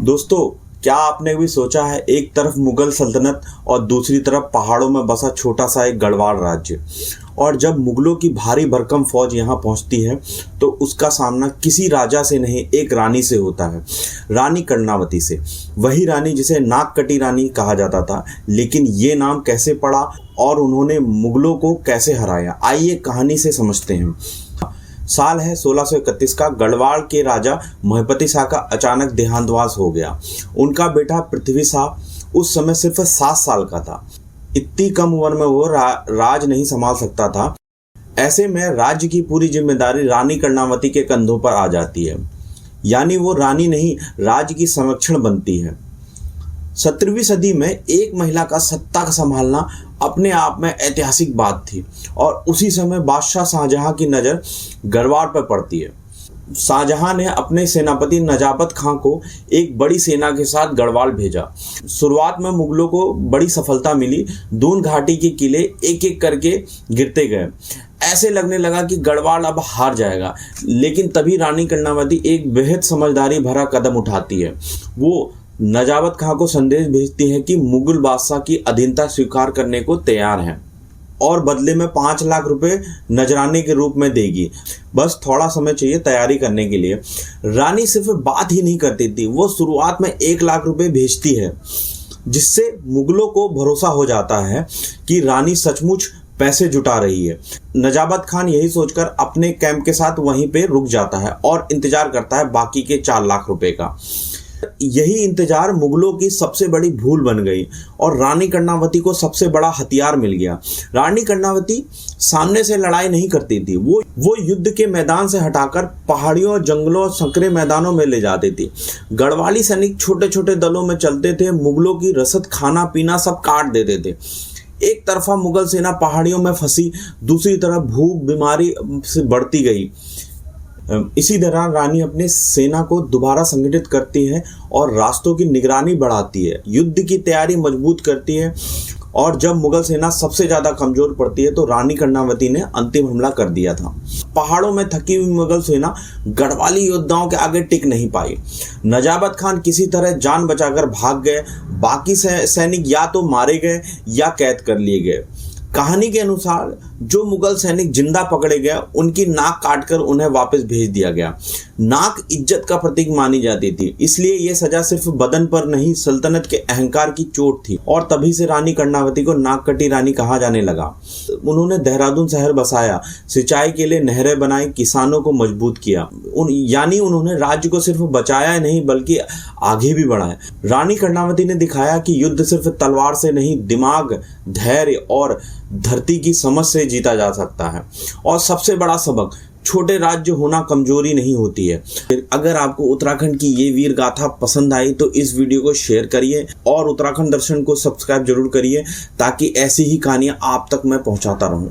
दोस्तों, क्या आपने भी सोचा है, एक तरफ मुगल सल्तनत और दूसरी तरफ पहाड़ों में बसा छोटा सा एक गढ़वाल राज्य, और जब मुगलों की भारी भरकम फौज यहाँ पहुँचती है तो उसका सामना किसी राजा से नहीं, एक रानी से होता है, रानी कर्णावती से। वही रानी जिसे नागकटी रानी कहा जाता था। लेकिन ये नाम कैसे पड़ा और उन्होंने मुगलों को कैसे हराया, आइए कहानी से समझते हैं। साल है 1631 का। गढ़वाल के राजा महपति शाह का अचानक देहांतवास हो गया। उनका बेटा पृथ्वी शाह उस समय सिर्फ 7 साल का था। इतनी कम उम्र में वो राज नहीं संभाल सकता था। ऐसे में राज्य की पूरी जिम्मेदारी रानी कर्णावती के कंधों पर आ जाती है। यानी वो रानी नहीं, राज्य की संरक्षण बनती है। 17वीं सदी में एक महिला का सत्ता संभालना अपने आप में ऐतिहासिक बात थी, और उसी समय बादशाह शाहजहां की नज़र गढ़वाल पर पड़ती है। शाहजहां ने अपने सेनापति नजाबत खां को एक बड़ी सेना के साथ गढ़वाल भेजा। शुरुआत में मुगलों को बड़ी सफलता मिली। दून घाटी के किले एक एक करके गिरते गए। ऐसे लगने लगा कि गढ़वाल अब हार जाएगा। लेकिन तभी रानी कर्णावती एक बेहद समझदारी भरा कदम उठाती है। वो नजाबत खां को संदेश भेजती है कि मुगल बादशाह की अधीनता स्वीकार करने को तैयार हैं और बदले में 5 लाख रुपए नजराने के रूप में देगी। बस थोड़ा समय चाहिए तैयारी करने के लिए। रानी सिर्फ बात ही नहीं करती थी, वो शुरुआत में 1 लाख रुपए भेजती है, जिससे मुगलों को भरोसा हो जाता है कि रानी सचमुच पैसे जुटा रही है। नजाबत खान यही सोचकर अपने कैंप के साथ वहीं पे रुक जाता है और इंतजार करता है बाकी के 4 लाख रुपए का। यही इंतजार मुगलों की सबसे बड़ी भूल बन गई और रानी कर्णावती को सबसे बड़ा हथियार मिल गया। रानी कर्णावती सामने से लड़ाई नहीं करती थी, वो युद्ध के मैदान से हटाकर पहाड़ियों, जंगलों, संकरे मैदानों में ले जाती थी। गढ़वाली सैनिक छोटे छोटे दलों में चलते थे, मुगलों की रसद, खाना पीना सब काट देते थे। एक तरफा मुगल सेना पहाड़ियों में फंसी, दूसरी तरफ भूख बीमारी से बढ़ती गई। इसी दौरान रानी अपने सेना को दोबारा संगठित करती है और रास्तों की निगरानी बढ़ाती है, युद्ध की तैयारी मजबूत करती है। और जब मुगल सेना सबसे ज़्यादा कमज़ोर पड़ती है तो रानी कर्णावती ने अंतिम हमला कर दिया था। पहाड़ों में थकी हुई मुगल सेना गढ़वाली योद्धाओं के आगे टिक नहीं पाई। नजाबत खान किसी तरह जान बचाकर भाग गए। बाकी सैनिक या तो मारे गए या कैद कर लिए गए। कहानी के अनुसार जो मुगल सैनिक जिंदा पकड़े गए उनकी नाक काटकर उन्हें वापस भेज दिया गया। नाक इज्जत का प्रतीक मानी जाती थी, इसलिए यह सजा सिर्फ बदन पर नहीं, सल्तनत के अहंकार की चोट थी। और तभी से रानी कर्णावती को नागकटी रानी कहा जाने लगा। उन्होंने देहरादून शहर बसाया, सिंचाई के लिए नहरें बनाई, किसानों को मजबूत किया। यानी उन्होंने राज्य को सिर्फ बचाया नहीं बल्कि आगे भी बढ़ाया। रानी कर्णावती ने दिखाया कि युद्ध सिर्फ तलवार से नहीं, दिमाग, धैर्य और धरती की समझ से जीता जा सकता है। और सबसे बड़ा सबक, छोटे राज्य होना कमजोरी नहीं होती है। अगर आपको उत्तराखंड की ये वीर गाथा पसंद आई तो इस वीडियो को शेयर करिए और उत्तराखंड दर्शन को सब्सक्राइब जरूर करिए, ताकि ऐसी ही कहानियां आप तक मैं पहुंचाता रहूं।